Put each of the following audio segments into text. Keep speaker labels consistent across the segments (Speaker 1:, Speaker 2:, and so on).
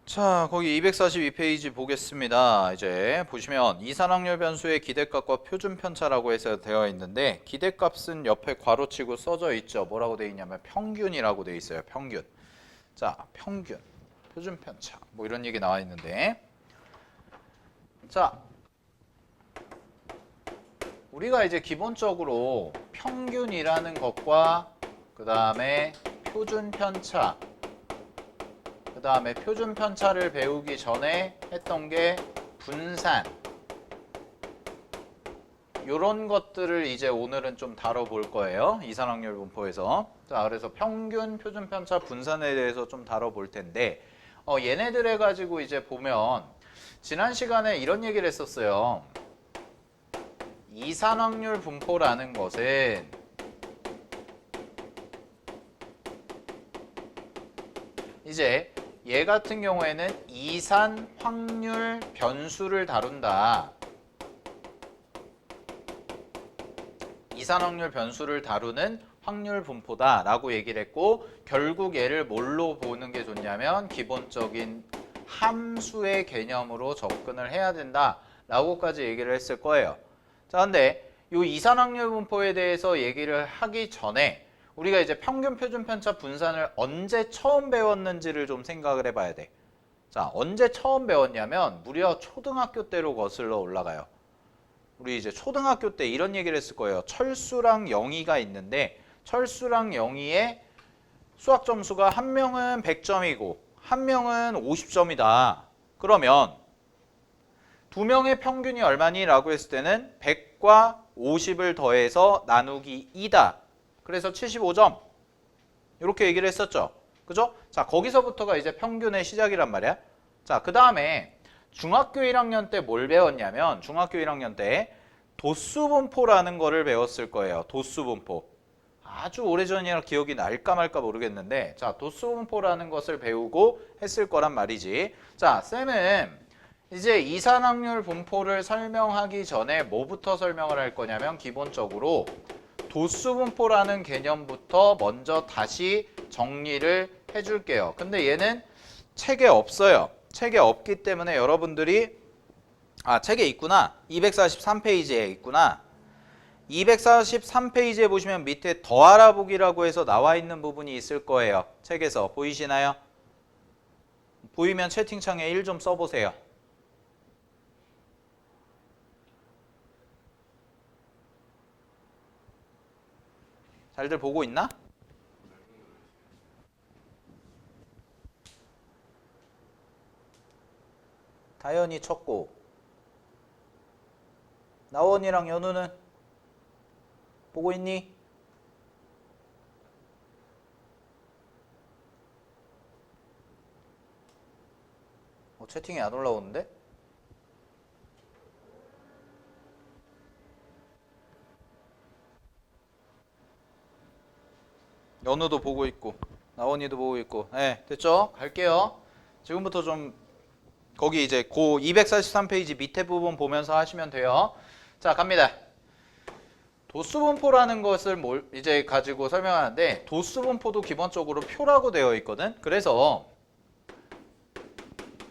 Speaker 1: 자, 거기 242페이지 보겠습니다. 이제 보시면 이산확률 변수의 기대값과 표준 편차라고 해서 되어 있는데 기대값은 옆에 괄호치고 써져 있죠. 뭐라고 되어 있냐면 평균이라고 되어 있어요. 평균. 자, 평균, 표준 편차 뭐 이런 얘기 나와 있는데 자, 우리가 이제 기본적으로 평균이라는 것과 그 다음에 표준 편차 그 다음에 표준 편차를 배우기 전에 했던 게 분산 요런 것들을 이제 오늘은 좀 다뤄볼 거예요. 이산확률 분포에서. 자, 그래서 평균, 표준 편차, 분산에 대해서 좀 다뤄볼 텐데 얘네들 해가지고 이제 보면 지난 시간에 이런 얘기를 했었어요. 이산확률 분포라는 것은 이제 얘 같은 경우에는 이산 확률 변수를 다룬다. 이산 확률 변수를 다루는 확률 분포다 라고 얘기를 했고 결국 얘를 뭘로 보는 게 좋냐면 기본적인 함수의 개념으로 접근을 해야 된다 라고까지 얘기를 했을 거예요. 자, 근데 이 이산 확률 분포에 대해서 얘기를 하기 전에 우리가 이제 평균, 표준 편차, 분산을 언제 처음 배웠는지를 좀 생각을 해봐야 돼. 자, 언제 처음 배웠냐면 무려 초등학교 때로 거슬러 올라가요. 우리 이제 초등학교 때 이런 얘기를 했을 거예요. 철수랑 영희가 있는데 철수랑 영희의 수학 점수가 한 명은 100점이고 한 명은 50점이다. 그러면 두 명의 평균이 얼마니? 라고 했을 때는 100과 50을 더해서 나누기 2다. 그래서 75점. 이렇게 얘기를 했었죠. 그죠? 자, 거기서부터가 이제 평균의 시작이란 말이야. 자, 그 다음에 중학교 1학년 때 뭘 배웠냐면 중학교 1학년 때 도수분포라는 거를 배웠을 거예요. 도수분포. 아주 오래전이라 기억이 날까 말까 모르겠는데 자, 도수분포라는 것을 배우고 했을 거란 말이지. 자, 쌤은 이제 이산확률 분포를 설명하기 전에 뭐부터 설명을 할 거냐면 기본적으로 도수분포라는 개념부터 먼저 다시 정리를 해줄게요. 근데 얘는 책에 없어요. 책에 없기 때문에 여러분들이 책에 있구나. 243페이지에 있구나. 243페이지에 보시면 밑에 더 알아보기라고 해서 나와 있는 부분이 있을 거예요. 책에서 보이시나요? 보이면 채팅창에 1 좀 써보세요. 잘들 보고 있나? 다현이 쳤고 나원이랑 연우는 보고 있니? 채팅이 안 올라오는데? 연우도 보고 있고 나원이도 보고 있고 네, 됐죠? 갈게요. 지금부터 좀 거기 이제 고 243페이지 밑에 부분 보면서 하시면 돼요. 자, 갑니다. 도수분포라는 것을 이제 가지고 설명하는데 도수분포도 기본적으로 표라고 되어 있거든. 그래서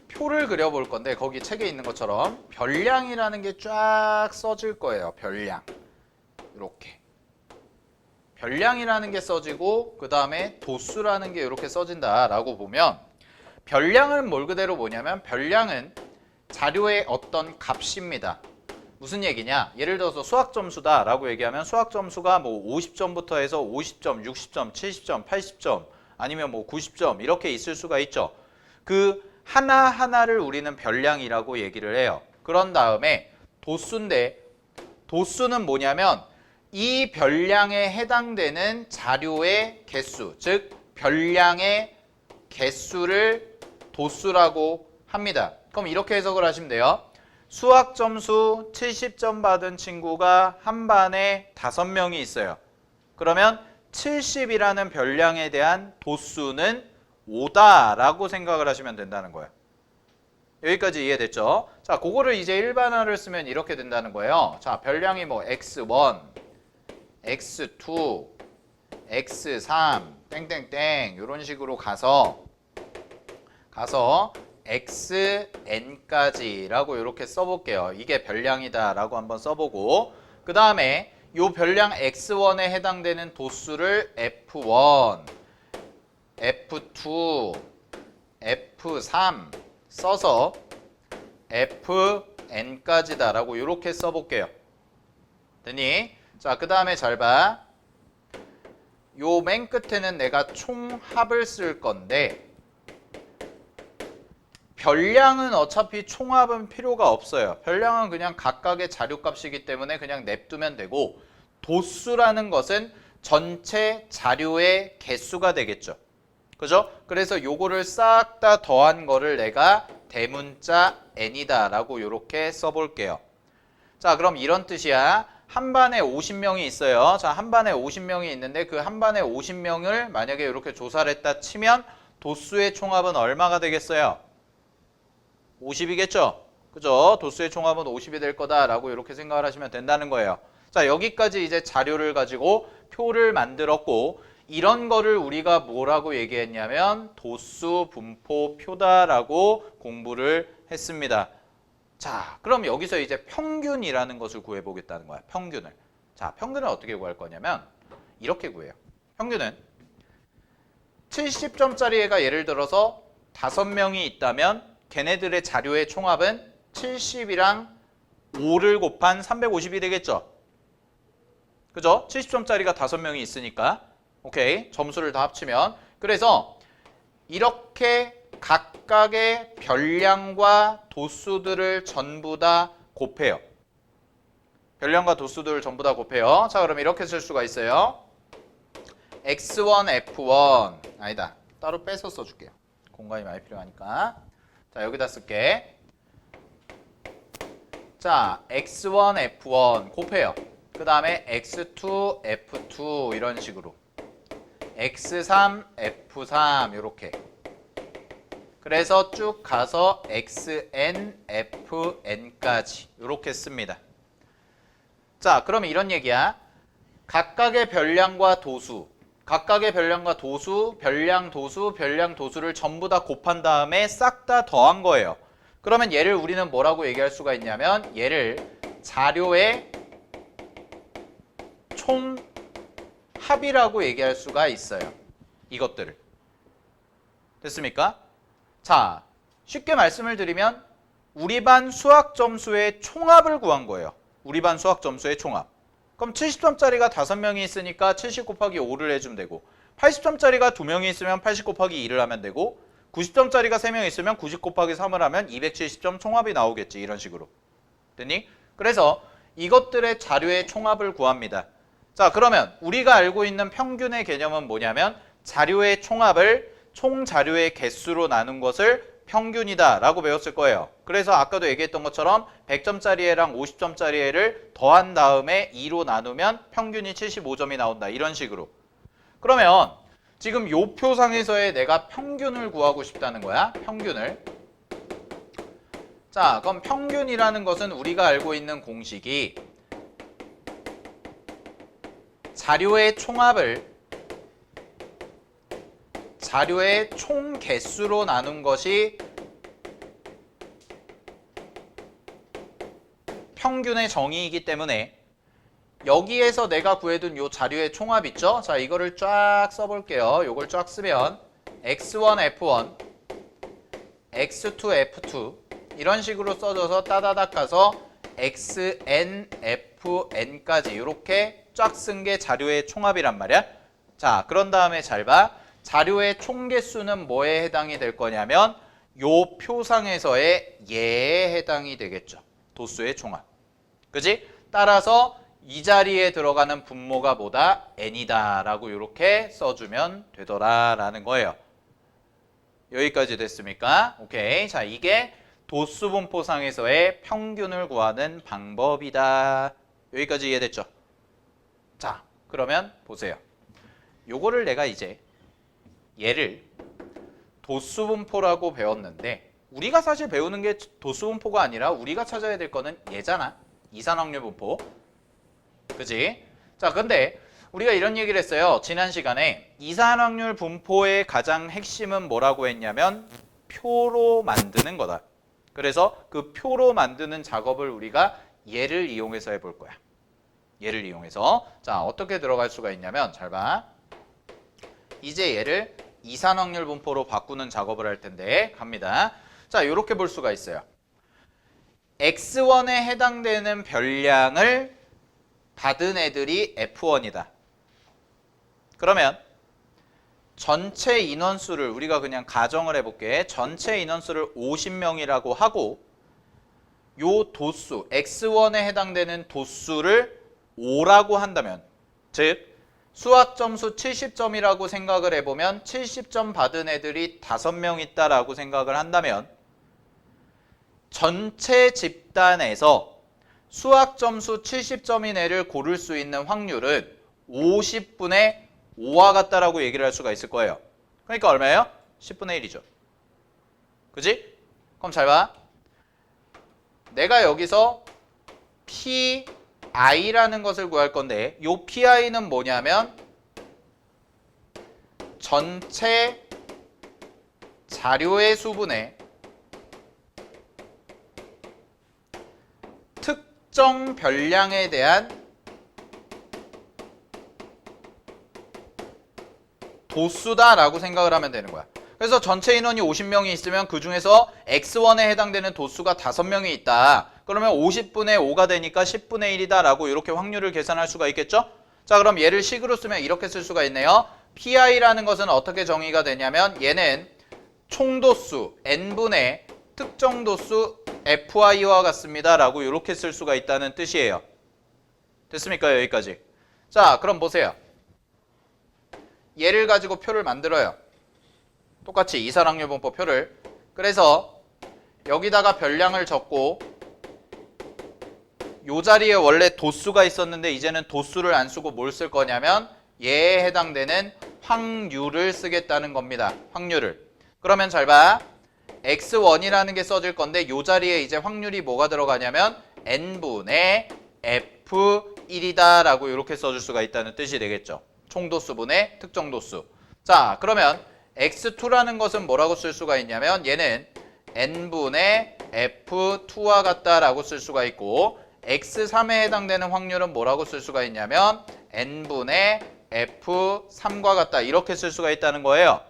Speaker 1: 표를 그려볼 건데 거기 책에 있는 것처럼 별량이라는 게 쫙 써질 거예요. 별량. 이렇게. 별량이라는 게 써지고 그 다음에 도수라는 게 이렇게 써진다라고 보면 별량은 뭘 그대로 뭐냐면 별량은 자료의 어떤 값입니다. 무슨 얘기냐? 예를 들어서 수학 점수다 라고 얘기하면 수학 점수가 뭐 50점부터 해서 50점, 60점, 70점, 80점 아니면 뭐 90점 이렇게 있을 수가 있죠. 그 하나하나를 우리는 별량이라고 얘기를 해요. 그런 다음에 도수인데 도수는 뭐냐면 이 별량에 해당되는 자료의 개수, 즉 별량의 개수를 도수라고 합니다. 그럼 이렇게 해석을 하시면 돼요. 수학 점수 70점 받은 친구가 한 반에 5명이 있어요. 그러면 70이라는 별량에 대한 도수는 5다라고 생각을 하시면 된다는 거예요. 여기까지 이해됐죠? 자, 그거를 이제 일반화를 쓰면 이렇게 된다는 거예요. 자, 별량이 뭐 x1, x2, x3, 땡땡땡 이런 식으로 가서 xn까지라고 이렇게 써볼게요. 이게 별량이다라고 한번 써보고 그 다음에 요 별량 x1에 해당되는 도수를 f1, f2, f3 써서 fn까지다라고 이렇게 써볼게요. 됐니? 자, 그 다음에 잘 봐. 요 맨 끝에는 내가 총합을 쓸 건데 별량은 어차피 총합은 필요가 없어요. 별량은 그냥 각각의 자료값이기 때문에 그냥 냅두면 되고 도수라는 것은 전체 자료의 개수가 되겠죠. 그죠? 그래서 요거를 싹 다 더한 거를 내가 대문자 n이다 라고 이렇게 써볼게요. 자, 그럼 이런 뜻이야. 한 반에 50명이 있어요. 자, 한 반에 50명이 있는데 그 한 반에 50명을 만약에 이렇게 조사를 했다 치면 도수의 총합은 얼마가 되겠어요? 50이겠죠? 그죠? 도수의 총합은 50이 될 거다라고 이렇게 생각을 하시면 된다는 거예요. 자, 여기까지 이제 자료를 가지고 표를 만들었고 이런 거를 우리가 뭐라고 얘기했냐면 도수 분포 표다라고 공부를 했습니다. 자, 그럼 여기서 이제 평균이라는 것을 구해보겠다는 거야. 평균을. 자, 평균을 어떻게 구할 거냐면 이렇게 구해요. 평균은 70점짜리 애가 예를 들어서 5명이 있다면 걔네들의 자료의 총합은 70이랑 5를 곱한 350이 되겠죠? 그죠? 70점짜리가 5명이 있으니까 오케이, 점수를 다 합치면 그래서 이렇게 각각의 별량과 도수들을 전부 다 곱해요. 별량과 도수들을 전부 다 곱해요. 자, 그럼 이렇게 쓸 수가 있어요. x1, f1 아니다. 따로 빼서 써줄게요. 공간이 많이 필요하니까. 자, 여기다 쓸게. 자, x1, f1 곱해요. 그 다음에 x2, f2 이런 식으로 x3, f3 이렇게 그래서 쭉 가서 xn, fn까지 이렇게 씁니다. 자, 그럼 이런 얘기야. 각각의 별량과 도수, 각각의 별량과 도수, 별량 도수, 별량 도수를 전부 다 곱한 다음에 싹 다 더한 거예요. 그러면 얘를 우리는 뭐라고 얘기할 수가 있냐면 얘를 자료의 총합이라고 얘기할 수가 있어요. 이것들을. 됐습니까? 자, 쉽게 말씀을 드리면 우리 반 수학 점수의 총합을 구한 거예요. 우리 반 수학 점수의 총합. 그럼 70점짜리가 5명이 있으니까 70 곱하기 5를 해주면 되고 80점짜리가 2명이 있으면 80 곱하기 2를 하면 되고 90점짜리가 3명 있으면 90 곱하기 3을 하면 270점 총합이 나오겠지. 이런 식으로. 됐니? 그래서 이것들의 자료의 총합을 구합니다. 자, 그러면 우리가 알고 있는 평균의 개념은 뭐냐면 자료의 총합을 총 자료의 개수로 나눈 것을 평균이다 라고 배웠을 거예요. 그래서 아까도 얘기했던 것처럼 100점짜리 애랑 50점짜리 애를 더한 다음에 2로 나누면 평균이 75점이 나온다. 이런 식으로. 그러면 지금 요 표상에서의 내가 평균을 구하고 싶다는 거야. 평균을. 자, 그럼 평균이라는 것은 우리가 알고 있는 공식이 자료의 총합을 자료의 총 개수로 나눈 것이 평균의 정의이기 때문에 여기에서 내가 구해둔 요 자료의 총합 있죠? 자, 이거를 쫙 써볼게요. 요걸 쫙 쓰면 x1, f1, x2, f2 이런 식으로 써줘서 따다닥 가서 xn, fn까지 이렇게 쫙 쓴 게 자료의 총합이란 말이야. 자, 그런 다음에 잘 봐. 자료의 총 개수는 뭐에 해당이 될 거냐면 요 표상에서의 얘에 해당이 되겠죠. 도수의 총합. 그지? 따라서 이 자리에 들어가는 분모가 뭐다? n이다 라고 이렇게 써주면 되더라라는 거예요. 여기까지 됐습니까? 오케이. 자, 이게 도수 분포상에서의 평균을 구하는 방법이다. 여기까지 이해됐죠? 자, 그러면 보세요. 요거를 내가 이제 얘를 도수분포라고 배웠는데 우리가 사실 배우는 게 도수분포가 아니라 우리가 찾아야 될 거는 얘잖아. 이산확률 분포. 그지? 자, 근데 우리가 이런 얘기를 했어요. 지난 시간에 이산확률 분포의 가장 핵심은 뭐라고 했냐면 표로 만드는 거다. 그래서 그 표로 만드는 작업을 우리가 얘를 이용해서 해볼 거야. 얘를 이용해서. 자, 어떻게 들어갈 수가 있냐면 잘 봐. 이제 얘를 이산확률 분포로 바꾸는 작업을 할 텐데 갑니다. 자, 이렇게 볼 수가 있어요. X1에 해당되는 별량을 받은 애들이 F1이다. 그러면 전체 인원수를 우리가 그냥 가정을 해볼게. 전체 인원수를 50명이라고 하고 요 도수, X1에 해당되는 도수를 5라고 한다면, 즉 수학 점수 70점이라고 생각을 해보면 70점 받은 애들이 5명 있다라고 생각을 한다면 전체 집단에서 수학 점수 70점인 애를 고를 수 있는 확률은 50분의 5와 같다라고 얘기를 할 수가 있을 거예요. 그러니까 얼마예요? 10분의 1이죠. 그지? 그럼 잘 봐. 내가 여기서 PI라는 것을 구할 건데 이 PI는 뭐냐면 전체 자료의 수분의 특정 별량에 대한 도수다라고 생각을 하면 되는 거야. 그래서 전체 인원이 50명이 있으면 그 중에서 X1에 해당되는 도수가 5명이 있다. 그러면 50분의 5가 되니까 10분의 1이다 라고 이렇게 확률을 계산할 수가 있겠죠? 자, 그럼 얘를 식으로 쓰면 이렇게 쓸 수가 있네요. PI라는 것은 어떻게 정의가 되냐면 얘는 총도수 N분의 특정 도수 FI와 같습니다 라고 이렇게 쓸 수가 있다는 뜻이에요. 됐습니까? 여기까지. 자, 그럼 보세요. 얘를 가지고 표를 만들어요. 똑같이 이산확률 분포 표를. 그래서 여기다가 별량을 적고 요 자리에 원래 도수가 있었는데 이제는 도수를 안 쓰고 뭘 쓸 거냐면 얘에 해당되는 확률을 쓰겠다는 겁니다. 확률을. 그러면 잘 봐. X1이라는 게 써질 건데 요 자리에 이제 확률이 뭐가 들어가냐면 N분의 F1이다 라고 이렇게 써줄 수가 있다는 뜻이 되겠죠. 총도수분의 특정도수. 자, 그러면 X2라는 것은 뭐라고 쓸 수가 있냐면 얘는 N분의 F2와 같다라고 쓸 수가 있고 X3에 해당되는 확률은 뭐라고 쓸 수가 있냐면 N분의 F3과 같다 이렇게 쓸 수가 있다는 거예요.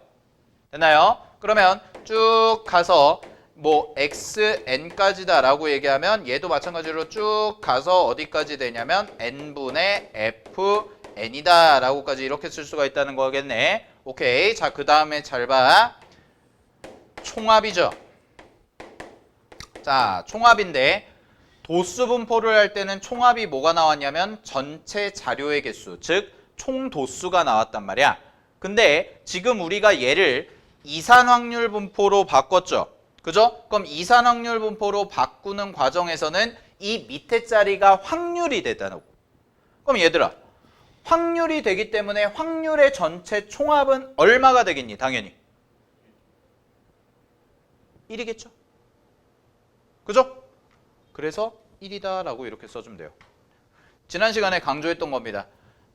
Speaker 1: 됐나요? 그러면 쭉 가서 뭐 XN까지다 라고 얘기하면 얘도 마찬가지로 쭉 가서 어디까지 되냐면 N분의 FN이다 라고까지 이렇게 쓸 수가 있다는 거겠네. 오케이. 자, 그 다음에 잘 봐. 총합이죠. 자, 총합인데 도수 분포를 할 때는 총합이 뭐가 나왔냐면 전체 자료의 개수, 즉 총도수가 나왔단 말이야. 근데 지금 우리가 얘를 이산확률 분포로 바꿨죠. 그죠? 그럼 이산확률 분포로 바꾸는 과정에서는 이 밑에 자리가 확률이 되다는 거. 그럼 얘들아, 확률이 되기 때문에 확률의 전체 총합은 얼마가 되겠니? 당연히 1이겠죠. 그죠? 그래서 1이다 라고 이렇게 써주면 돼요. 지난 시간에 강조했던 겁니다.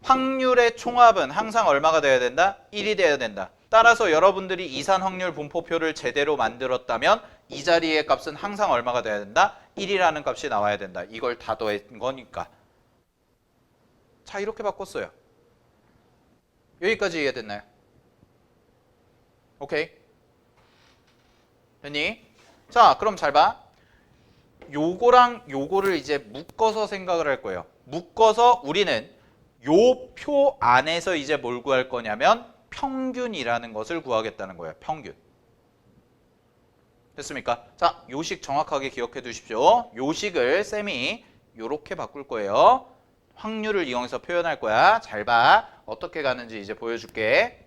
Speaker 1: 확률의 총합은 항상 얼마가 돼야 된다? 1이 돼야 된다. 따라서 여러분들이 이산확률 분포표를 제대로 만들었다면 이 자리의 값은 항상 얼마가 돼야 된다? 1이라는 값이 나와야 된다. 이걸 다 더한 거니까. 자, 이렇게 바꿨어요. 여기까지 이해됐나요? 오케이. 됐니? 자, 그럼 잘 봐. 요거랑 요거를 이제 묶어서 생각을 할 거예요. 묶어서 우리는 요 표 안에서 이제 뭘 구할 거냐면 평균이라는 것을 구하겠다는 거예요. 평균. 됐습니까? 자, 요식 정확하게 기억해 두십시오. 요식을 쌤이 요렇게 바꿀 거예요. 확률을 이용해서 표현할 거야. 잘 봐. 어떻게 가는지 이제 보여줄게.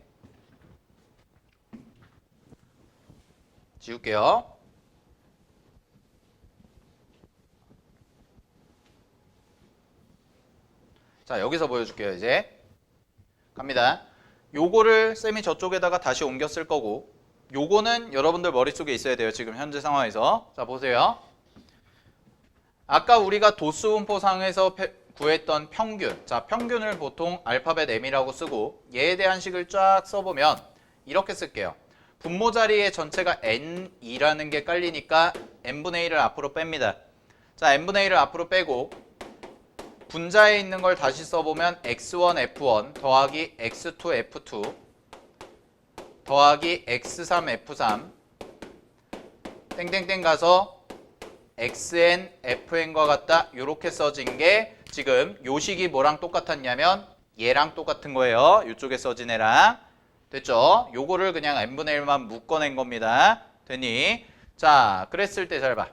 Speaker 1: 지울게요. 자, 여기서 보여줄게요. 이제 갑니다. 요거를 쌤이 저쪽에다가 다시 옮겨 쓸 거고 요거는 여러분들 머릿속에 있어야 돼요. 지금 현재 상황에서. 자, 보세요. 아까 우리가 도수분포상에서 구했던 평균. 자, 평균을 보통 알파벳 M이라고 쓰고 얘에 대한 식을 쫙 써보면 이렇게 쓸게요. 분모 자리에 전체가 n이라는 게 깔리니까 n분의 1을 앞으로 뺍니다. 자, n분의 1을 앞으로 빼고 분자에 있는 걸 다시 써보면 x1 f1 더하기 x2 f2 더하기 x3 f3 땡땡땡 가서 xn fn과 같다. 이렇게 써진 게 지금 요 식이 뭐랑 똑같았냐면 얘랑 똑같은 거예요. 이쪽에 써진 애랑. 됐죠? 요거를 그냥 n분의 1만 묶어낸 겁니다. 됐니? 자, 그랬을 때 잘 봐.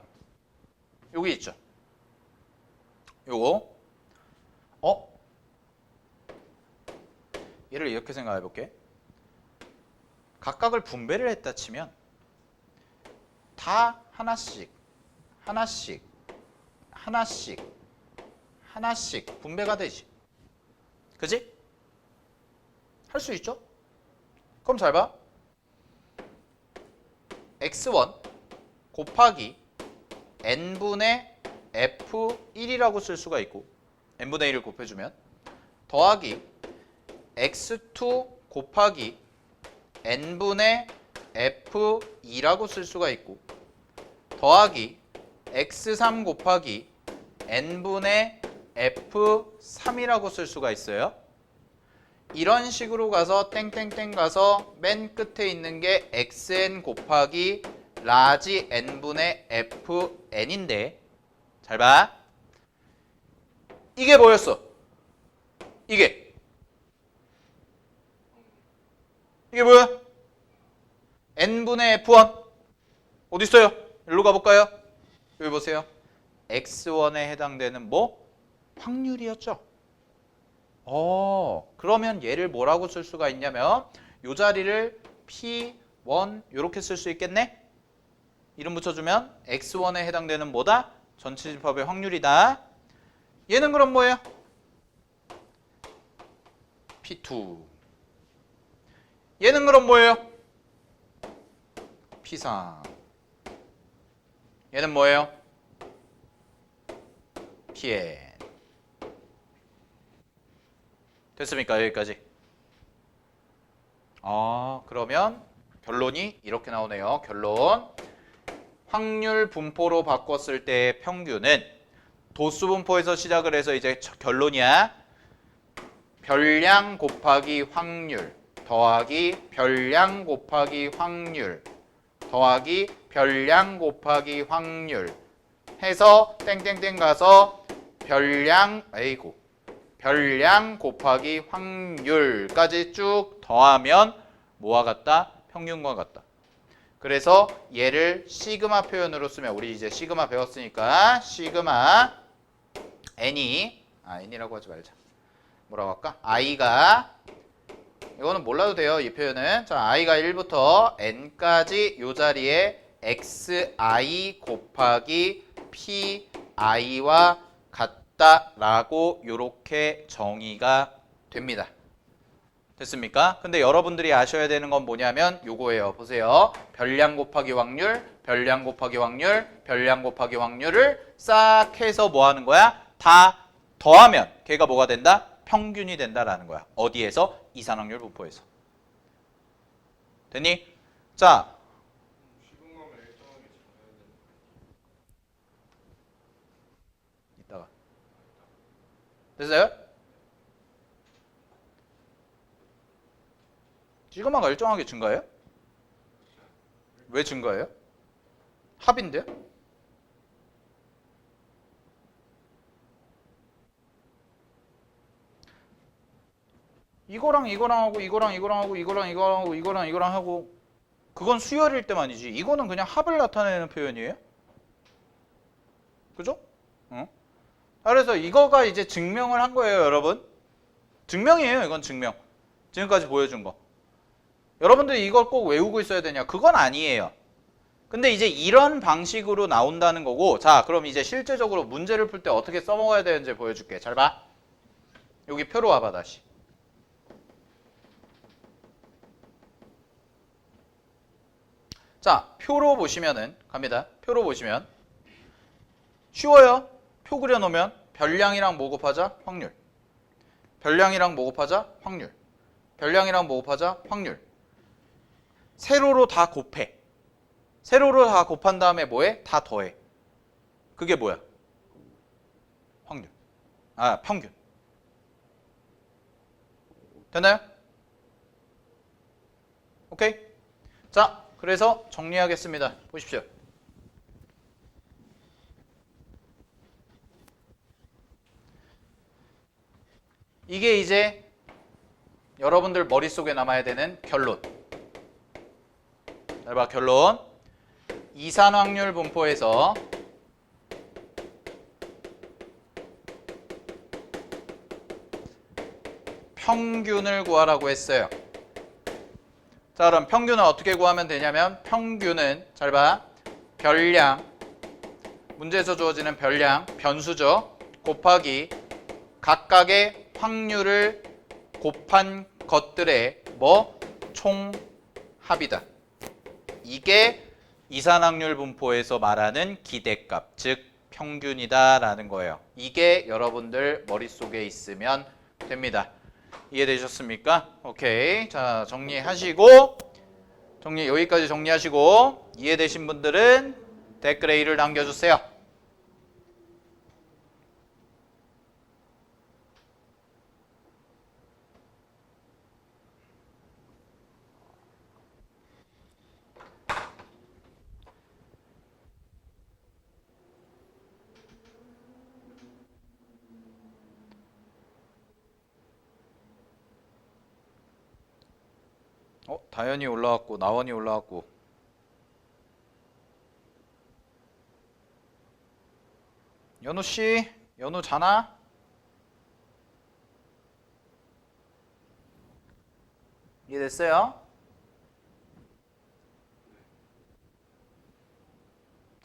Speaker 1: 여기 있죠? 요거. 얘를 이렇게 생각해 볼게. 각각을 분배를 했다 치면 다 하나씩 분배가 되지. 그지? 할 수 있죠? 그럼 잘 봐. x1 곱하기 n분의 f1이라고 쓸 수가 있고 n분의 1을 곱해주면 더하기 x2 곱하기 n분의 f2라고 쓸 수가 있고 더하기 x3 곱하기 n분의 f3이라고 쓸 수가 있어요. 이런 식으로 가서 땡땡땡 가서 맨 끝에 있는 게 xn 곱하기 라지 n분의 fn인데 잘 봐. 이게 뭐였어? 이게 뭐야? n분의 f1 어디 있어요? 일로 가볼까요? 여기 보세요. x1에 해당되는 뭐? 확률이었죠. 그러면 얘를 뭐라고 쓸 수가 있냐면 이 자리를 p1 이렇게 쓸 수 있겠네? 이름 붙여주면 x1에 해당되는 뭐다? 전체 집합의 확률이다. 얘는 그럼 뭐예요? p2. 얘는 그럼 뭐예요? p3. 얘는 뭐예요? pn. 됐습니까? 여기까지. 그러면 결론이 이렇게 나오네요. 결론. 확률 분포로 바꿨을 때의 평균은 도수 분포에서 시작을 해서 이제 결론이야. 별량 곱하기 확률 더하기 별량 곱하기 확률 더하기 별량 곱하기 확률 해서 땡땡땡 가서 별량 곱하기 확률까지 쭉 더하면 뭐와 같다? 평균과 같다. 그래서 얘를 시그마 표현으로 쓰면 우리 이제 시그마 배웠으니까 시그마 n이라고 하지 말자. 뭐라고 할까? i가 이거는 몰라도 돼요. 이 표현은. 자, i가 1부터 n까지 이 자리에 xi 곱하기 pi와 같다라고 이렇게 정의가 됩니다. 됐습니까? 근데 여러분들이 아셔야 되는 건 뭐냐면 요거예요. 보세요. 별량 곱하기 확률, 별량 곱하기 확률, 별량 곱하기 확률을 싹 해서 뭐 하는 거야? 다 더하면 걔가 뭐가 된다? 평균이 된다라는 거야. 어디에서? 이산확률 분포에서. 됐니? 자, 이따가 됐어요? 시그마가 일정하게 증가해요? 왜 증가해요? 합인데요? 이거랑 하고 이거랑 하고 이거랑 하고 그건 수열일 때만이지. 이거는 그냥 합을 나타내는 표현이에요. 그죠? 그래서 이거가 이제 증명을 한 거예요, 여러분. 증명이에요, 이건 증명. 지금까지 보여준 거. 여러분들이 이걸 꼭 외우고 있어야 되냐? 그건 아니에요. 근데 이제 이런 방식으로 나온다는 거고, 자, 그럼 이제 실제적으로 문제를 풀 때 어떻게 써먹어야 되는지 보여줄게. 잘 봐. 여기 표로 와봐, 다시. 자, 표로 보시면은, 갑니다. 표로 보시면. 쉬워요. 표 그려놓으면 별량이랑 뭐 곱하자? 확률. 별량이랑 뭐 곱하자? 확률. 별량이랑 뭐 곱하자? 확률. 세로로 다 곱해. 세로로 다 곱한 다음에 뭐해? 다 더해. 그게 뭐야? 확률. 아, 평균. 됐나요? 오케이? 자, 그래서 정리하겠습니다. 보십시오. 이게 이제 여러분들 머릿속에 남아야 되는 결론. 잘 봐, 결론. 이산확률 분포에서 평균을 구하라고 했어요. 자, 그럼 평균은 어떻게 구하면 되냐면 평균은 잘 봐. 별량, 문제에서 주어지는 별량, 변수죠. 곱하기 각각의 확률을 곱한 것들의 뭐? 총합이다. 이게 이산확률 분포에서 말하는 기대값, 즉 평균이다라는 거예요. 이게 여러분들 머릿속에 있으면 됩니다. 이해되셨습니까? 오케이. 자, 정리하시고 여기까지 정리하시고 이해되신 분들은 댓글에 1을 남겨주세요. 다현이 올라왔고 나원이 올라왔고 연우씨, 연우 자나? 이해됐어요?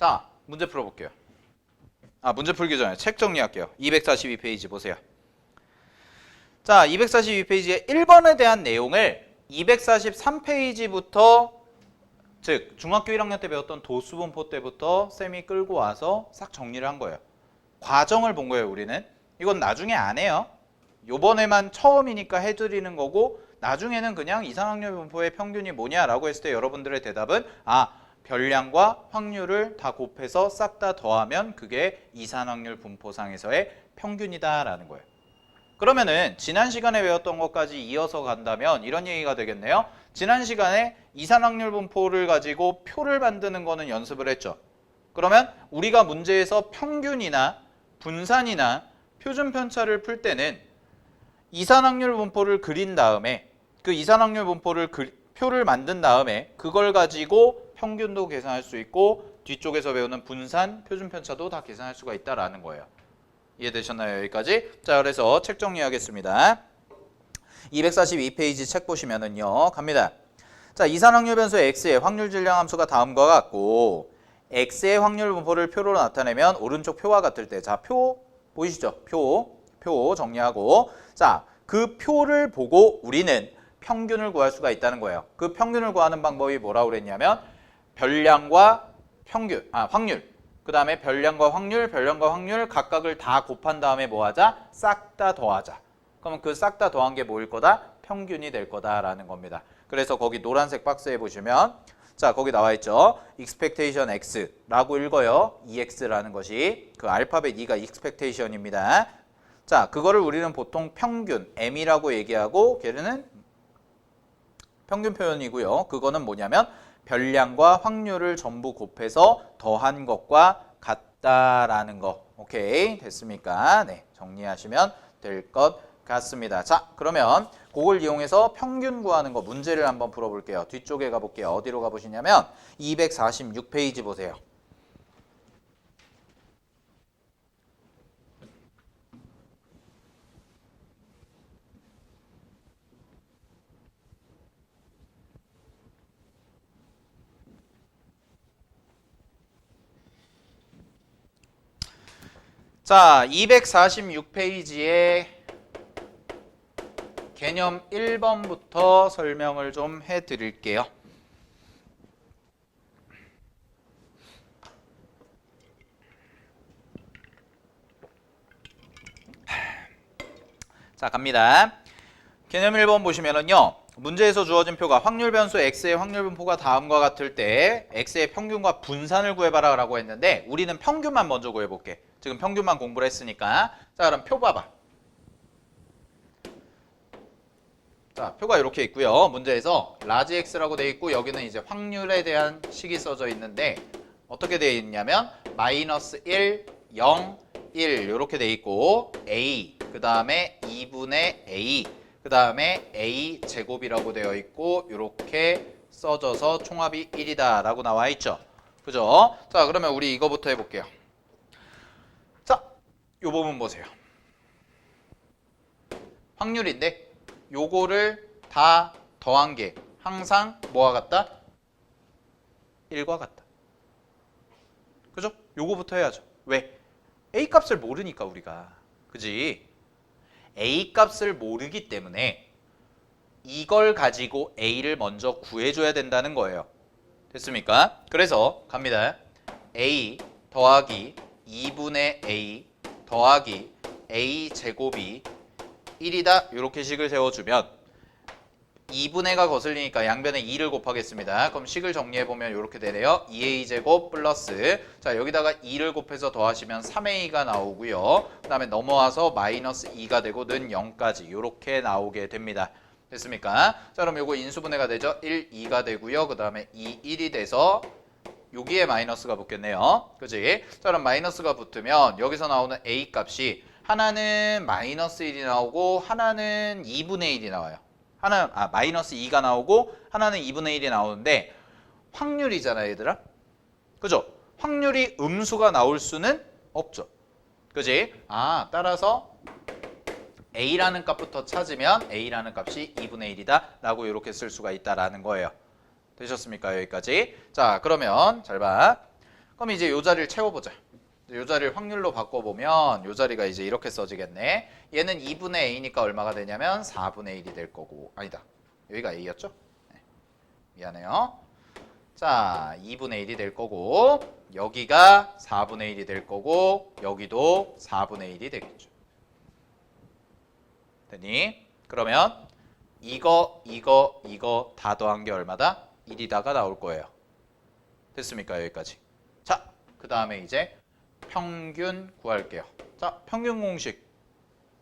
Speaker 1: 자, 문제 풀어볼게요. 문제 풀기 전에 책 정리할게요. 242페이지 보세요. 자, 242페이지에 1번에 대한 내용을 243페이지부터 즉 중학교 1학년 때 배웠던 도수분포 때부터 쌤이 끌고 와서 싹 정리를 한 거예요. 과정을 본 거예요, 우리는. 이건 나중에 안 해요. 요번에만 처음이니까 해드리는 거고 나중에는 그냥 이산확률 분포의 평균이 뭐냐라고 했을 때 여러분들의 대답은 별량과 확률을 다 곱해서 싹 다 더하면 그게 이산확률 분포상에서의 평균이다라는 거예요. 그러면은 지난 시간에 배웠던 것까지 이어서 간다면 이런 얘기가 되겠네요. 지난 시간에 이산확률 분포를 가지고 표를 만드는 거는 연습을 했죠. 그러면 우리가 문제에서 평균이나 분산이나 표준 편차를 풀 때는 이산확률 분포를 그린 다음에 그 이산확률 분포를 표를 만든 다음에 그걸 가지고 평균도 계산할 수 있고 뒤쪽에서 배우는 분산, 표준 편차도 다 계산할 수가 있다라는 거예요. 이해되셨나요? 여기까지? 자, 그래서 책 정리하겠습니다. 242페이지 책 보시면은요. 갑니다. 자, 이산확률 변수 x의 확률 질량 함수가 다음과 같고 x의 확률 분포를 표로 나타내면 오른쪽 표와 같을 때 자, 표 보이시죠? 표 정리하고 자, 그 표를 보고 우리는 평균을 구할 수가 있다는 거예요. 그 평균을 구하는 방법이 뭐라고 그랬냐면 별량과 확률 그 다음에 별량과 확률 각각을 다 곱한 다음에 뭐 하자? 싹 다 더하자. 그러면 그 싹 다 더한 게 뭐일 거다? 평균이 될 거다라는 겁니다. 그래서 거기 노란색 박스에 보시면 자, 거기 나와 있죠. expectation x라고 읽어요. ex라는 것이 그 알파벳 E가 expectation입니다. 자, 그거를 우리는 보통 평균 m이라고 얘기하고 걔는 평균 표현이고요. 그거는 뭐냐면 별량과 확률을 전부 곱해서 더한 것과 같다라는 거. 오케이, 됐습니까? 네, 정리하시면 될 것 같습니다. 자, 그러면 그걸 이용해서 평균 구하는 거 문제를 한번 풀어볼게요. 뒤쪽에 가볼게요. 어디로 가보시냐면 246페이지 보세요. 자, 246페이지에 개념 1번부터 설명을 좀 해드릴게요. 자, 갑니다. 개념 1번 보시면은요. 문제에서 주어진 표가 확률 변수 x의 확률 분포가 다음과 같을 때 x의 평균과 분산을 구해봐라 라고 했는데 우리는 평균만 먼저 구해볼게. 지금 평균만 공부를 했으니까. 자, 그럼 표 봐봐. 자, 표가 이렇게 있고요. 문제에서 라지 x라고 돼 있고 여기는 이제 확률에 대한 식이 써져 있는데 어떻게 돼 있냐면 마이너스 1, 0, 1 이렇게 돼 있고 a 그 다음에 2분의 a 그 다음에 a 제곱이라고 되어 있고 이렇게 써져서 총합이 1이다 라고 나와 있죠. 그죠? 자, 그러면 우리 이거부터 해볼게요. 자, 요 부분 보세요. 확률인데 요거를 다 더한 게 항상 뭐와 같다? 1과 같다. 그죠? 요거부터 해야죠. 왜? a 값을 모르니까 우리가. 그지? a 값을 모르기 때문에 이걸 가지고 a를 먼저 구해줘야 된다는 거예요. 됐습니까? 그래서 갑니다. a 더하기 2분의 a 더하기 a 제곱이 1이다. 이렇게 식을 세워주면 2분의가 거슬리니까 양변에 2를 곱하겠습니다. 그럼 식을 정리해보면 이렇게 되네요. 2a제곱 플러스 자 여기다가 2를 곱해서 더하시면 3a가 나오고요. 그 다음에 넘어와서 마이너스 2가 되고 는 0까지 이렇게 나오게 됩니다. 됐습니까? 자 그럼 요거 인수분해가 되죠. 1, 2가 되고요. 그 다음에 2, 1이 돼서 여기에 마이너스가 붙겠네요. 그치? 자 그럼 마이너스가 붙으면 여기서 나오는 a 값이 하나는 마이너스 1이 나오고 하나는 2분의 1이 나와요. 하나는 마이너스 2가 나오고 하나는 2분의 1이 나오는데 확률이잖아 얘들아. 그죠? 확률이 음수가 나올 수는 없죠. 그지? 따라서 a라는 값부터 찾으면 a라는 값이 2분의 1이다 라고 이렇게 쓸 수가 있다라는 거예요. 되셨습니까? 여기까지. 자 그러면 잘 봐. 그럼 이제 요 자리를 채워보자. 요 자리를 확률로 바꿔보면 요 자리가 이제 이렇게 써지겠네. 얘는 2분의 a니까 얼마가 되냐면 4분의 1이 될 거고 아니다. 여기가 a였죠? 네. 미안해요. 자 2분의 1이 될 거고 여기가 4분의 1이 될 거고 여기도 4분의 1이 되겠죠. 되니? 그러면 이거 다 더한 게 얼마다? 1이다가 나올 거예요. 됐습니까? 여기까지. 자, 그 다음에 이제 평균 구할게요. 자, 평균 공식.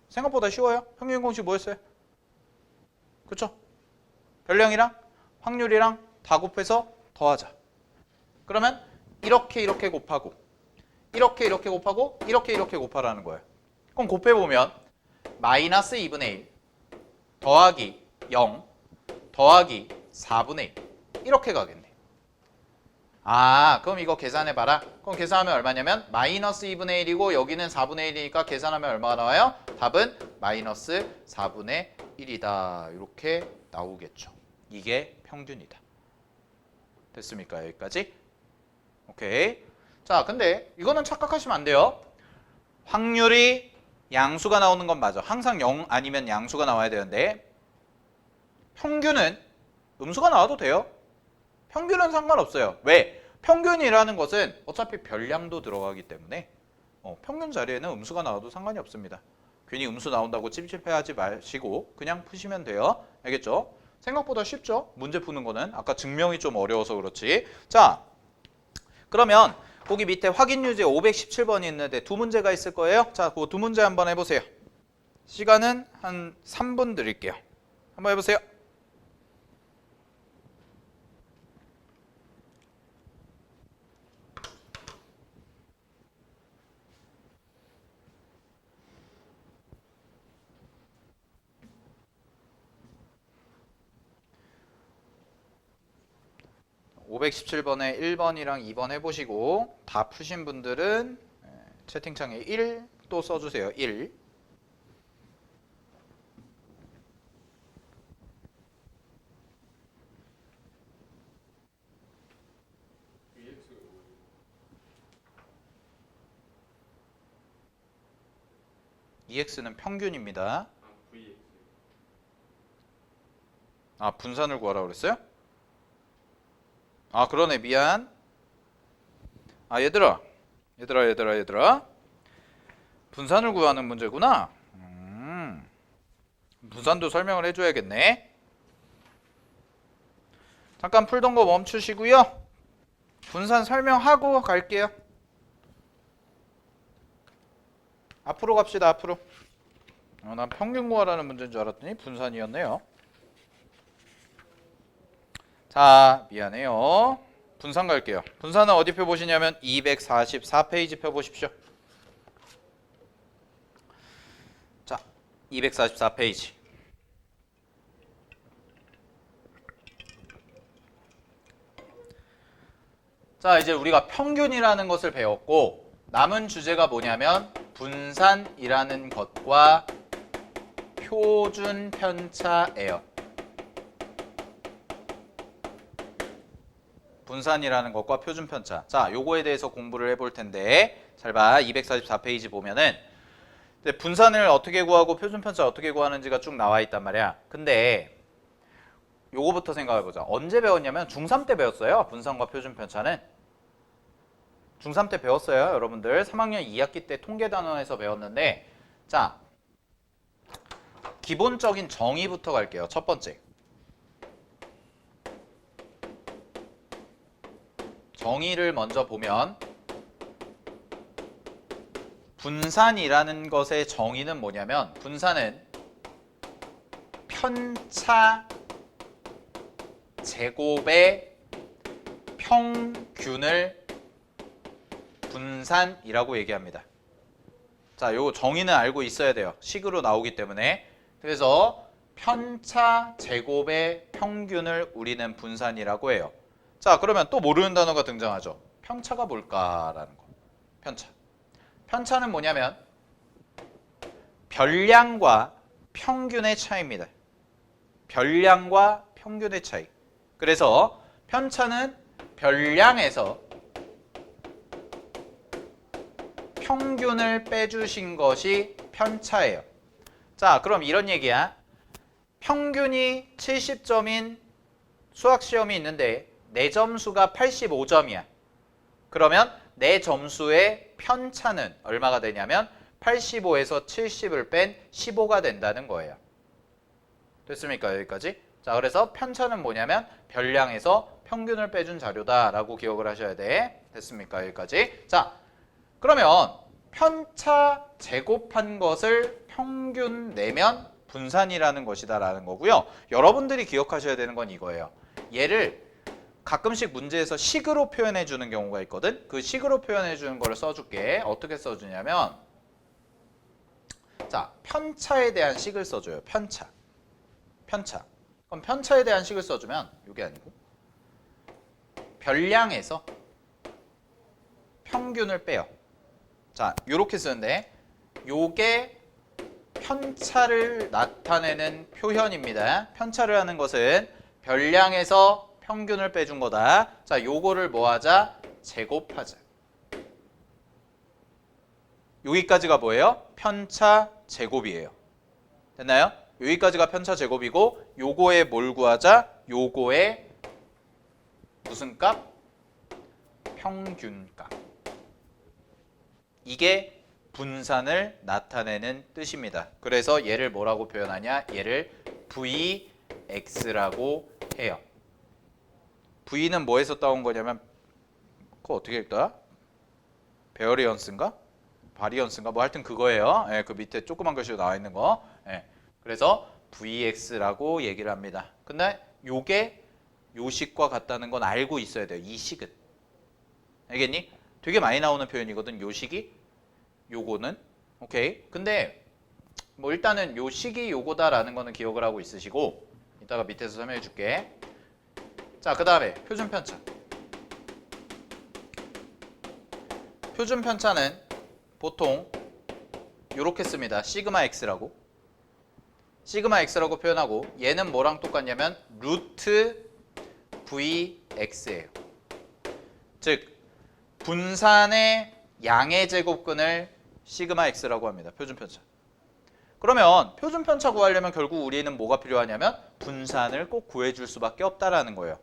Speaker 1: 생각보다 쉬워요. 평균 공식 뭐였어요? 그쵸? 별량이랑 확률이랑 다 곱해서 더하자. 그러면 이렇게 곱하고 이렇게 곱하고 이렇게 곱하라는 거예요. 그럼 곱해보면 마이너스 2분의 1 더하기 0 더하기 4분의 1 이렇게 가겠네. 그럼 이거 계산해봐라. 그럼 계산하면 얼마냐면 마이너스 2분의 1이고 여기는 4분의 1이니까 계산하면 얼마가 나와요? 답은 마이너스 4분의 1이다. 이렇게 나오겠죠. 이게 평균이다. 됐습니까? 여기까지? 오케이. 자, 근데 이거는 착각하시면 안 돼요. 확률이 양수가 나오는 건 맞아. 항상 0 아니면 양수가 나와야 되는데 평균은 음수가 나와도 돼요. 평균은 상관없어요. 왜? 평균이라는 것은 어차피 별량도 들어가기 때문에 평균 자리에는 음수가 나와도 상관이 없습니다. 괜히 음수 나온다고 찝찝해하지 마시고 그냥 푸시면 돼요. 알겠죠? 생각보다 쉽죠? 문제 푸는 거는 아까 증명이 좀 어려워서 그렇지. 자, 그러면 거기 밑에 확인 유제 517번이 있는데 두 문제가 있을 거예요. 자, 그 두 문제 한번 해보세요. 시간은 한 3분 드릴게요. 한번 해보세요. (517번에) 1번이랑 2번 해보시고 다 푸신 분들은 채팅창에 1 또 써주세요. 1. EX는 평균입니다. 분산을 구하라고 그랬어요? 그러네. 미안. 얘들아. 분산을 구하는 문제구나. 분산도 설명을 해줘야겠네. 잠깐 풀던 거 멈추시고요. 분산 설명하고 갈게요. 앞으로 갑시다. 앞으로. 난 평균 구하라는 문제인 줄 알았더니 분산이었네요. 자, 미안해요. 분산 갈게요. 분산은 어디 펴 보시냐면 244페이지 펴 보십시오. 자, 244페이지. 자, 이제 우리가 평균이라는 것을 배웠고 남은 주제가 뭐냐면 분산이라는 것과 표준 편차예요. 분산이라는 것과 표준 편차. 자, 요거에 대해서 공부를 해볼 텐데 잘 봐. 244페이지 보면은 분산을 어떻게 구하고 표준 편차 어떻게 구하는지가 쭉 나와 있단 말이야. 근데 요거부터 생각해 보자. 언제 배웠냐면 중3 때 배웠어요. 분산과 표준 편차는. 중3 때 배웠어요. 여러분들 3학년 2학기 때 통계단원에서 배웠는데 자, 기본적인 정의부터 갈게요. 첫 번째. 정의를 먼저 보면 분산이라는 것의 정의는 뭐냐면 분산은 편차 제곱의 평균을 분산이라고 얘기합니다. 자, 요 정의는 알고 있어야 돼요. 식으로 나오기 때문에. 그래서 편차 제곱의 평균을 우리는 분산이라고 해요. 자, 그러면 또 모르는 단어가 등장하죠. 편차가 뭘까라는 거. 편차. 편차는 뭐냐면 별량과 평균의 차이입니다. 별량과 평균의 차이. 그래서 편차는 별량에서 평균을 빼주신 것이 편차예요. 자, 그럼 이런 얘기야. 평균이 70점인 수학시험이 있는데 내 점수가 85점이야. 그러면 내 점수의 편차는 얼마가 되냐면 85에서 70을 뺀 15가 된다는 거예요. 됐습니까? 여기까지? 자, 그래서 편차는 뭐냐면 별량에서 평균을 빼준 자료다라고 기억을 하셔야 돼. 됐습니까? 여기까지? 자, 그러면 편차 제곱한 것을 평균 내면 분산이라는 것이다 라는 거고요. 여러분들이 기억하셔야 되는 건 이거예요. 얘를 가끔씩 문제에서 식으로 표현해 주는 경우가 있거든. 그 식으로 표현해 주는 거를 써줄게. 어떻게 써주냐면 자, 편차에 대한 식을 써줘요. 편차. 그럼 편차에 대한 식을 써주면 이게 아니고 별량에서 평균을 빼요. 자, 요렇게 쓰는데 요게 편차를 나타내는 표현입니다. 편차를 하는 것은 별량에서 평균을 빼준 거다. 자, 요거를 뭐 하자? 제곱하자. 여기까지가 뭐예요? 편차 제곱이에요. 됐나요? 여기까지가 편차 제곱이고 요거에 뭘 구하자? 요거에 무슨 값? 평균값. 이게 분산을 나타내는 뜻입니다. 그래서 얘를 뭐라고 표현하냐? 얘를 Vx라고 해요. V는 뭐에서 따온 거냐면 그거 어떻게 읽더라? 베어리언스인가? 바리언스인가? 뭐 하여튼 그거예요. 예, 그 밑에 조그만 글씨로 나와 있는 거. 예, 그래서 Vx라고 얘기를 합니다. 근데 요게 요식과 같다는 건 알고 있어야 돼요. 이 식은. 알겠니? 되게 많이 나오는 표현이거든. 요식이. 요거는. 오케이. 근데 뭐 일단은 요식이 요거다라는 거는 기억을 하고 있으시고 이따가 밑에서 설명해 줄게. 자, 그 다음에 표준 편차. 표준 편차는 보통 이렇게 씁니다. 시그마 x라고. 시그마 x라고 표현하고 얘는 뭐랑 똑같냐면 루트 vx예요. 즉 분산의 양의 제곱근을 시그마 x라고 합니다. 표준 편차. 그러면 표준 편차 구하려면 결국 우리는 뭐가 필요하냐면 분산을 꼭 구해줄 수밖에 없다라는 거예요.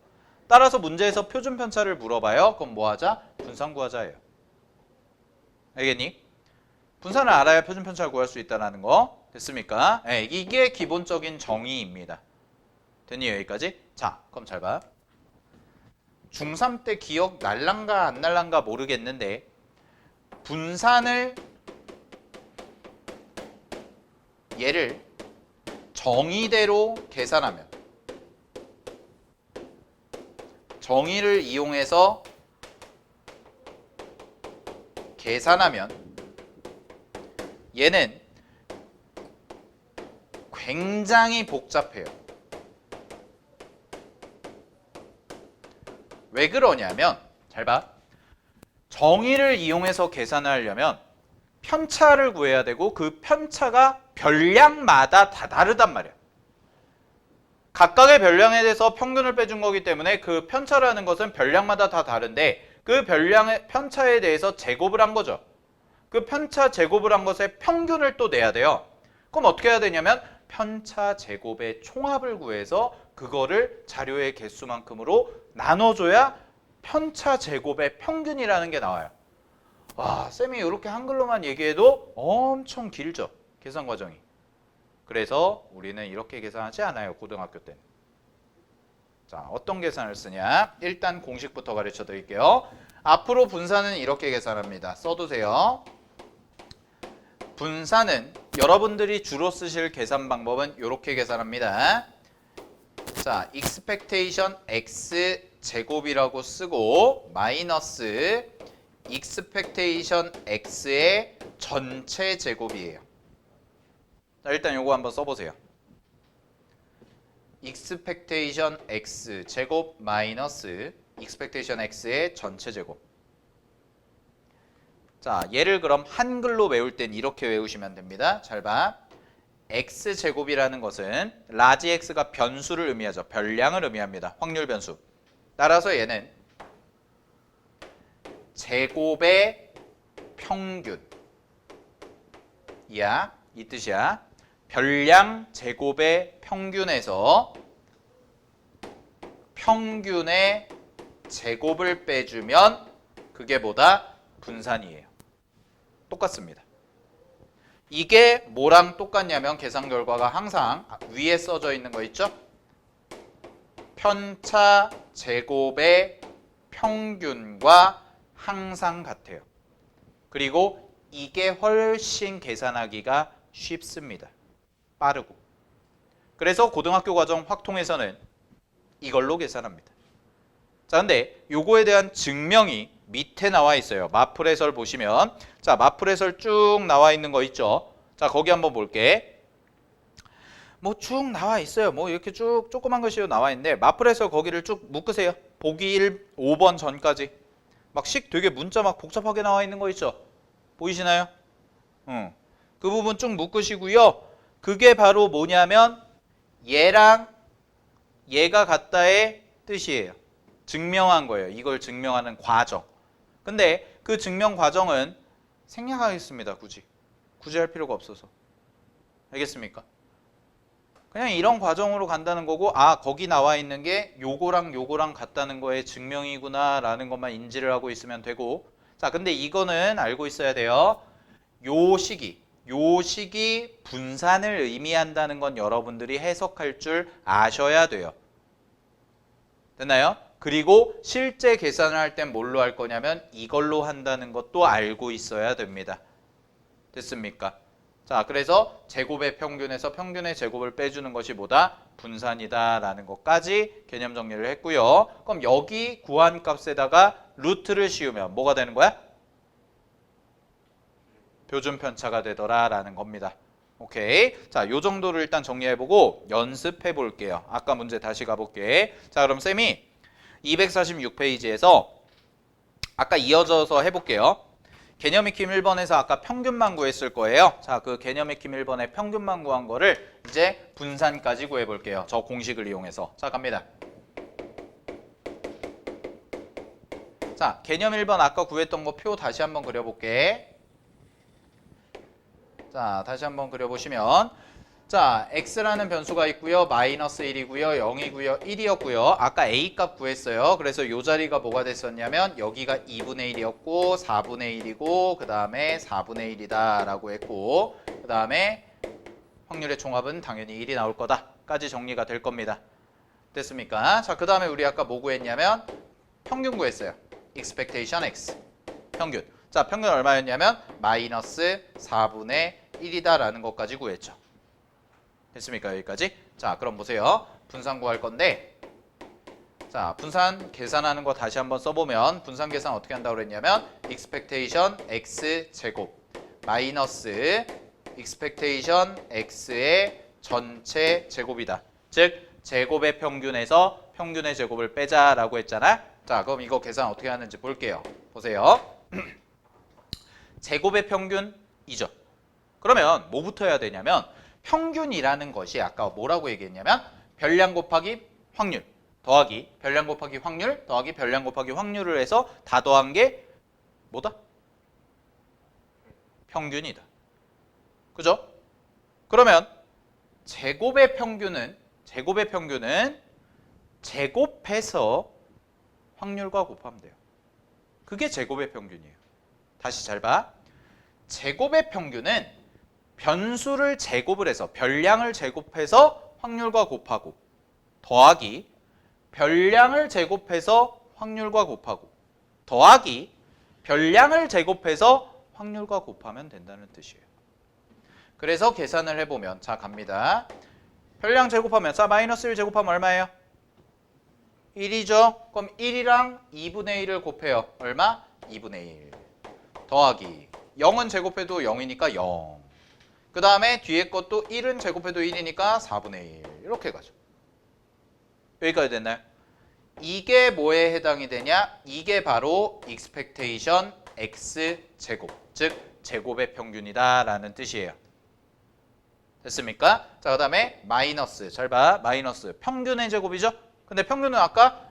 Speaker 1: 따라서 문제에서 표준 편차를 물어봐요. 그럼 뭐 하자? 분산 구하자예요. 알겠니? 분산을 알아야 표준 편차를 구할 수 있다는 거. 됐습니까? 네, 이게 기본적인 정의입니다. 됐니? 여기까지? 자, 그럼 잘 봐. 중3 때 기억 날란가 안 날란가 모르겠는데 분산을 얘를 정의대로 계산하면 정의를 이용해서 계산하면 얘는 굉장히 복잡해요. 왜 그러냐면 잘 봐. 정의를 이용해서 계산을 하려면 편차를 구해야 되고 그 편차가 별량마다 다 다르단 말이야. 각각의 별량에 대해서 평균을 빼준 거기 때문에 그 편차라는 것은 별량마다 다 다른데 그 별량의 편차에 대해서 제곱을 한 거죠. 그 편차 제곱을 한 것의 평균을 또 내야 돼요. 그럼 어떻게 해야 되냐면 편차 제곱의 총합을 구해서 그거를 자료의 개수만큼으로 나눠줘야 편차 제곱의 평균이라는 게 나와요. 와, 쌤이 이렇게 한글로만 얘기해도 엄청 길죠. 계산 과정이. 그래서 우리는 이렇게 계산하지 않아요. 고등학교 때는. 자, 어떤 계산을 쓰냐? 일단 공식부터 가르쳐 드릴게요. 앞으로 분산은 이렇게 계산합니다. 써두세요. 분산은 여러분들이 주로 쓰실 계산 방법은 이렇게 계산합니다. 자, expectation x 제곱이라고 쓰고 마이너스 expectation x의 전체 제곱이에요. 자, 일단 요거 한번 써보세요. expectation x 제곱 마이너스 expectation x의 전체 제곱. 자, 얘를 그럼 한글로 외울 땐 이렇게 외우시면 됩니다. 잘 봐. x 제곱이라는 것은 라지 x가 변수를 의미하죠. 별량을 의미합니다. 확률 변수. 따라서 얘는 제곱의 평균. 이야, 이 뜻이야. 별량 제곱의 평균에서 평균의 제곱을 빼주면 그게 뭐다? 분산이에요. 똑같습니다. 이게 뭐랑 똑같냐면 계산 결과가 항상 위에 써져 있는 거 있죠? 편차 제곱의 평균과 항상 같아요. 그리고 이게 훨씬 계산하기가 쉽습니다. 빠르고. 그래서 고등학교 과정 확통에서는 이걸로 계산합니다. 자, 근데 요거에 대한 증명이 밑에 나와 있어요. 마플 해설 보시면, 자, 마플 해설 쭉 나와 있는 거 있죠? 자, 거기 한번 볼게. 뭐 쭉 나와 있어요. 뭐 이렇게 쭉 조그만 것이 나와 있는데 마플 해설 거기를 쭉 묶으세요. 보기 5번 전까지. 막 되게 문자 막 복잡하게 나와 있는 거 있죠? 보이시나요? 그 부분 쭉 묶으시고요. 그게 바로 뭐냐면 얘랑 얘가 같다의 뜻이에요. 증명한 거예요. 이걸 증명하는 과정. 근데 그 증명 과정은 생략하겠습니다. 굳이 할 필요가 없어서. 알겠습니까? 그냥 이런 과정으로 간다는 거고, 아, 거기 나와 있는 게 요거랑 요거랑 같다는 거의 증명이구나 라는 것만 인지를 하고 있으면 되고, 자, 근데 이거는 알고 있어야 돼요. 요 식이 분산을 의미한다는 건 여러분들이 해석할 줄 아셔야 돼요. 됐나요? 그리고 실제 계산을 할 땐 뭘로 할 거냐면 이걸로 한다는 것도 알고 있어야 됩니다. 됐습니까? 자, 그래서 제곱의 평균에서 평균의 제곱을 빼주는 것이 뭐다? 분산이다 라는 것까지 개념 정리를 했고요. 그럼 여기 구한 값에다가 루트를 씌우면 뭐가 되는 거야? 표준 편차가 되더라 라는 겁니다. 오케이. 자, 요 정도를 일단 정리해보고 연습해 볼게요. 아까 문제 다시 가볼게. 자, 그럼 쌤이 246페이지에서 아까 이어져서 해볼게요. 개념 익힘 1번에서 아까 평균만 구했을 거예요. 자, 그 개념 익힘 1번에 평균만 구한 거를 이제 분산까지 구해볼게요. 저 공식을 이용해서. 자, 갑니다. 자, 개념 1번 아까 구했던 거 표 다시 한번 그려볼게. 자, 다시 한번 그려보시면, 자, x라는 변수가 있고요. 마이너스 1이고요. 0이고요. 1이었고요. 아까 a 값 구했어요. 그래서 이 자리가 뭐가 됐었냐면 여기가 2분의 1이었고 4분의 1이고 그 다음에 4분의 1이다 라고 했고 그 다음에 확률의 총합은 당연히 1이 나올 거다 까지 정리가 될 겁니다. 됐습니까? 자, 그 다음에 우리 아까 뭐 구했냐면 평균 구했어요. expectation x. 평균. 자, 평균 얼마였냐면 마이너스 4분의 1이다라는 것까지 구했죠. 됐습니까? 여기까지? 자, 그럼 보세요. 분산 구할 건데 자, 분산 계산하는 거 다시 한번 써보면 분산 계산 어떻게 한다고 그랬냐면 expectation x 제곱 마이너스 expectation x의 전체 제곱이다. 즉 제곱의 평균에서 평균의 제곱을 빼자라고 했잖아. 자, 그럼 이거 계산 어떻게 하는지 볼게요. 보세요. 제곱의 평균이죠. 그러면 뭐부터 해야 되냐면 평균이라는 것이 아까 뭐라고 얘기했냐면 별량 곱하기 확률 더하기 별량 곱하기 확률 더하기 별량 곱하기 확률을 해서 다 더한 게 뭐다? 평균이다. 그죠? 그러면 제곱의 평균은 제곱해서 확률과 곱하면 돼요. 그게 제곱의 평균이에요. 다시 잘 봐. 제곱의 평균은 변수를 제곱을 해서 별량을 제곱해서 확률과 곱하고 더하기 별량을 제곱해서 확률과 곱하고 더하기 별량을 제곱해서 확률과 곱하면 된다는 뜻이에요. 그래서 계산을 해보면 자 갑니다. 별량 제곱하면 자 마이너스 1 제곱하면 얼마예요? 1이죠. 그럼 1이랑 2분의 1을 곱해요. 얼마? 2분의 1 더하기 0은 제곱해도 0이니까 0. 그 다음에 뒤에 것도 1은 제곱해도 1이니까 4분의 1 이렇게 가죠. 여기까지 됐나요? 이게 뭐에 해당이 되냐? 이게 바로 expectation x 제곱 즉 제곱의 평균이다 라는 뜻이에요. 됐습니까? 자, 그 다음에 마이너스 잘 봐. 마이너스 평균의 제곱이죠? 근데 평균은 아까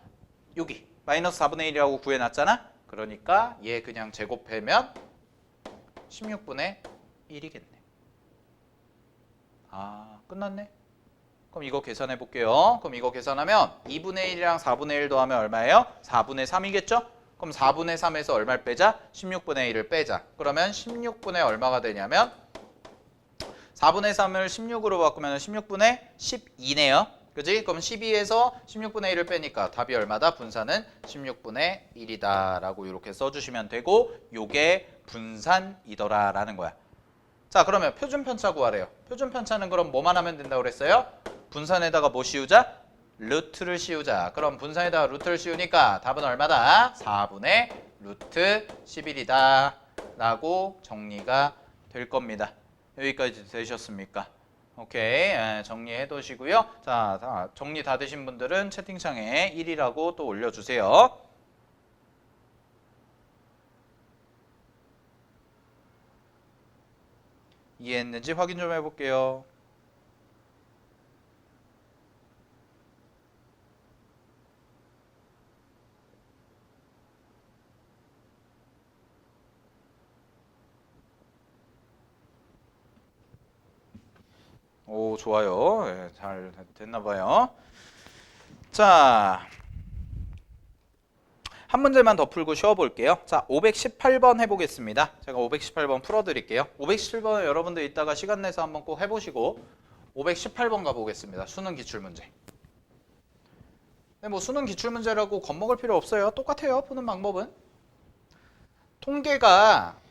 Speaker 1: 여기 마이너스 4분의 1이라고 구해놨잖아? 그러니까 얘 그냥 제곱하면 16분의 1이겠네. 아, 끝났네. 그럼 이거 계산해 볼게요. 그럼 이거 계산하면 2분의 1이랑 4분의 1 더하면 얼마예요? 4분의 3이겠죠? 그럼 4분의 3에서 얼마를 빼자? 16분의 1을 빼자. 그러면 16분의 얼마가 되냐면 4분의 3을 16으로 바꾸면 16분의 12네요. 그지? 그럼 12에서 16분의 1을 빼니까 답이 얼마다? 분산은 16분의 1이다 라고 이렇게 써주시면 되고 요게 분산이더라 라는 거야. 자, 그러면 표준편차 구하래요. 표준편차는 그럼 뭐만 하면 된다고 그랬어요? 분산에다가 뭐 씌우자? 루트를 씌우자. 그럼 분산에다가 루트를 씌우니까 답은 얼마다? 4분의 루트 11이다 라고 정리가 될 겁니다. 여기까지 되셨습니까? 오케이, 정리해 두시고요. 자, 정리 다 되신 분들은 채팅창에 1이라고 또 올려주세요. 이해했는지 확인 좀 해볼게요. 오, 좋아요. 네, 잘 됐나봐요. 자, 한 문제만 더 풀고 쉬어볼게요. 자, 518번 해보겠습니다. 제가 518번 풀어드릴게요. 517번은 여러분들 이따가 시간 내서 한번 꼭 해보시고 518번 가보겠습니다. 수능 기출문제. 근데 뭐 수능 기출문제라고 겁먹을 필요 없어요. 똑같아요. 푸는 방법은. 통계가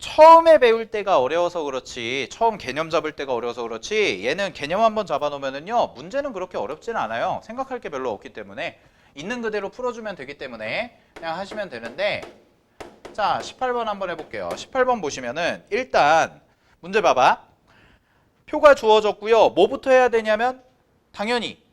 Speaker 1: 처음에 배울 때가 어려워서 그렇지 처음 개념 잡을 때가 어려워서 그렇지 얘는 개념 한번 잡아놓으면은요 문제는 그렇게 어렵지는 않아요. 생각할 게 별로 없기 때문에 있는 그대로 풀어주면 되기 때문에 그냥 하시면 되는데 자 18번 한번 해볼게요. 18번 보시면은 일단 문제 봐봐. 표가 주어졌고요. 뭐부터 해야 되냐면 당연히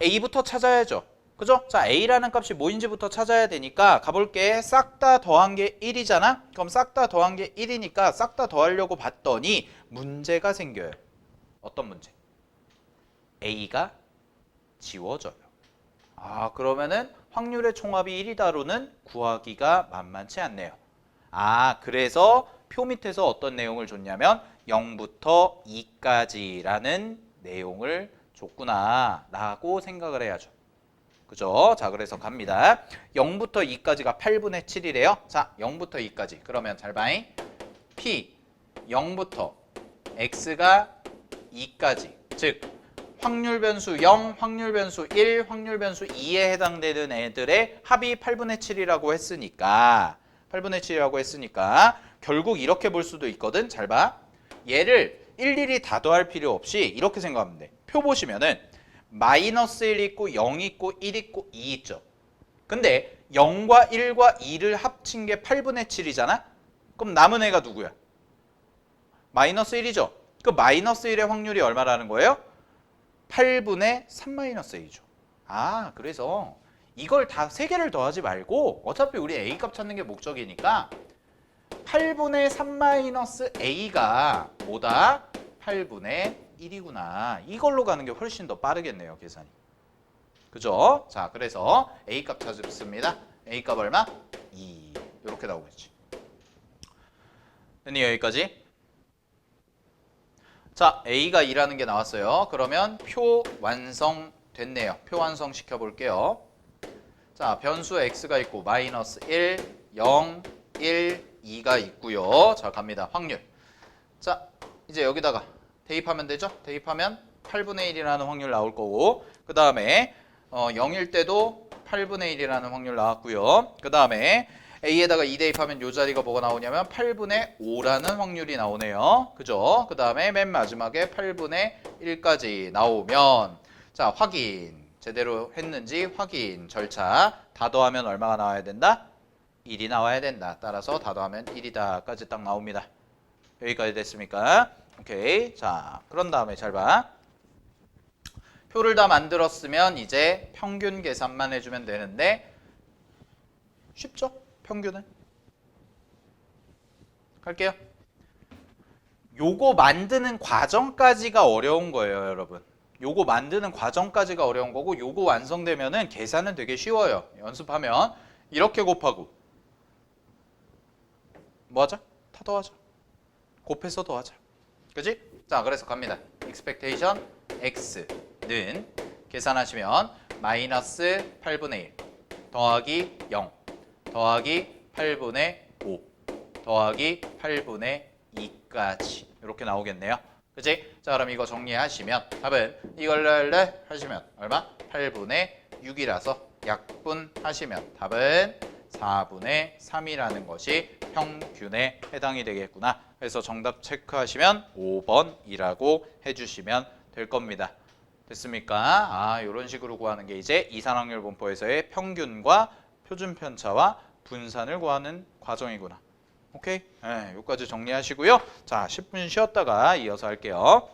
Speaker 1: A부터 찾아야죠. 그죠? 자, A라는 값이 뭐인지부터 찾아야 되니까 가볼게. 싹 다 더한 게 1이잖아? 그럼 싹 다 더한 게 1이니까 싹 다 더하려고 봤더니 문제가 생겨요. 어떤 문제? A가 지워져요. 아, 그러면은 확률의 총합이 1이다로는 구하기가 만만치 않네요. 아, 그래서 표 밑에서 어떤 내용을 줬냐면 0부터 2까지라는 내용을 줬구나 라고 생각을 해야죠. 그죠? 자, 그래서 갑니다. 0부터 2까지가 8분의 7이래요. 자, 0부터 2까지. 그러면 잘 봐잉. P 0부터 X가 2까지. 즉 확률 변수 0, 확률 변수 1, 확률 변수 2에 해당되는 애들의 합이 8분의 7이라고 했으니까 결국 이렇게 볼 수도 있거든. 잘 봐. 얘를 일일이 다 더할 필요 없이 이렇게 생각하면 돼. 표 보시면은 마이너스 1 있고 0 있고 1 있고 2 있죠. 근데 0과 1과 2를 합친 게 8분의 7이잖아? 그럼 남은 애가 누구야? 마이너스 1이죠. 그 마이너스 1의 확률이 얼마라는 거예요? 8분의 3 마이너스 a죠. 아, 그래서 이걸 다 3개를 더하지 말고 어차피 우리 a값 찾는 게 목적이니까 8분의 3 마이너스 a가 뭐다? 8분의 1이구나. 이걸로 가는 게 훨씬 더 빠르겠네요, 계산이. 그죠? 자, 그래서 a값 찾습니다. a값 얼마? 2. 이렇게 나오겠지. 됐니, 여기까지? 자, a가 2라는 게 나왔어요. 그러면 표 완성됐네요. 표 완성 시켜볼게요. 자, 변수 x가 있고 마이너스 1, 0, 1, 2가 있고요. 자, 갑니다. 확률. 자, 이제 여기다가 대입하면 되죠? 대입하면 8분의 1이라는 확률 나올 거고, 그 다음에 0일 때도 8분의 1이라는 확률 나왔고요. 그 다음에 a에다가 2 대입하면 이 자리가 뭐가 나오냐면 8분의 5라는 확률이 나오네요. 그죠? 그 다음에 맨 마지막에 8분의 1까지 나오면 자, 확인. 제대로 했는지 확인 절차. 다 더하면 얼마가 나와야 된다? 1이 나와야 된다. 따라서 다 더하면 1이다. 까지 딱 나옵니다. 여기까지 됐습니까? 오케이. 자, 그런 다음에 잘 봐. 표를 다 만들었으면 이제 평균 계산만 해주면 되는데 쉽죠? 평균은. 갈게요. 요거 만드는 과정까지가 어려운 거예요, 여러분. 요거 만드는 과정까지가 어려운 거고 요거 완성되면은 계산은 되게 쉬워요. 연습하면 이렇게 곱하고 뭐 하자? 다 더하자. 곱해서 더하자. 그지? 자, 그래서 갑니다. expectation x는 계산하시면 마이너스 8분의 1 더하기 0 더하기 8분의 5 더하기 8분의 2까지 이렇게 나오겠네요. 그치? 자, 그럼 이거 정리하시면 답은 이걸 하시면 얼마? 8분의 6이라서 약분하시면 답은 4분의 3이라는 것이 평균에 해당이 되겠구나. 그래서 정답 체크하시면 5번이라고 해주시면 될 겁니다. 됐습니까? 아, 이런 식으로 구하는 게 이제 이산확률 분포에서의 평균과 표준 편차와 분산을 구하는 과정이구나. 오케이? 네, 여기까지 정리하시고요. 자, 10분 쉬었다가 이어서 할게요.